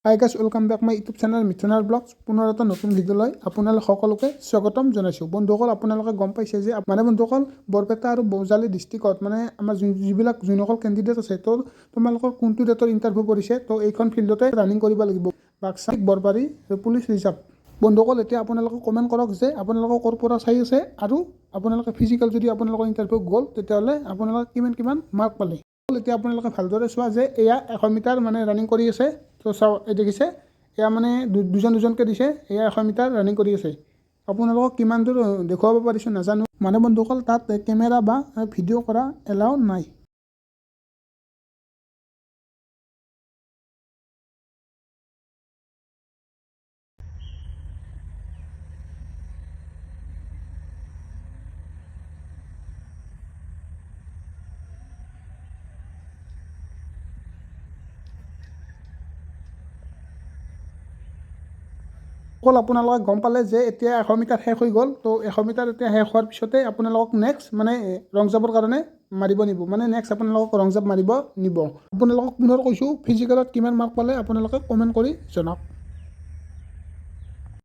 High guys, welcome back my YouTube channel মিথুনাৰ vlogs. পুনৰ এটা নতুন ভিডিঅ'লৈ আপোনালোক সকলোকে স্বাগতম জনাইছোঁ। বন্ধুসকল, আপোনালোকে গম পাইছে যে বন্ধুসকল, বৰপেটা আৰু বজালী ডিষ্ট্ৰিক্টত আমাৰ যিসকল কেণ্ডিডেট আছে, তো তোমালোকৰ কোনটো ডেটৰ ইণ্টাৰভিউ কৰিছে, তো এইখন ফিল্ডতে ৰানিং কৰিব লাগিব। Baksa, Borbari police reserve. বন্ধুসকল, এতিয়া আপোনালোকে কমেণ্ট কৰক যে আপোনালোকে ক'ৰ পৰা চাই আছে আৰু আপোনালোকে ফিজিকেল যদি আপোনালোকৰ ইণ্টাৰভিউ গ'ল, তেতিয়াহ'লে আপোনালোকে কিমান মাৰ্ক পালে। এতিয়া আপোনালোকে ভালদৰে চোৱা যে এয়া 100 মিটাৰ ৰানিং কৰি আছে। তো চাওঁ, এই দেখিছে, এয়া দুজনকৈ দিছে। এয়া 100 মিটাৰ ৰানিং কৰি আছে। আপোনালোকক কিমান দূৰ দেখুৱাব পাৰিছোঁ নাজানো। বন্ধুসকল, তাত কেমেৰা বা ভিডিঅ' কৰা এলাও নাই। অকল আপোনালোকে গম পালে যে এতিয়া 100 মিটাৰ শেষ হৈ গ'ল। তো 100 মিটাৰ এতিয়া শেষ হোৱাৰ পিছতে আপোনালোকক নেক্সট লং জাম্পৰ কাৰণে মাৰিব নিব। নেক্সট আপোনালোকক লং জাম্প মাৰিব নিব। আপোনালোকক পুনৰ কৈছোঁ, ফিজিকেলত কিমান মাৰ্ক পালে আপোনালোকে কমেণ্ট কৰি জনাওক।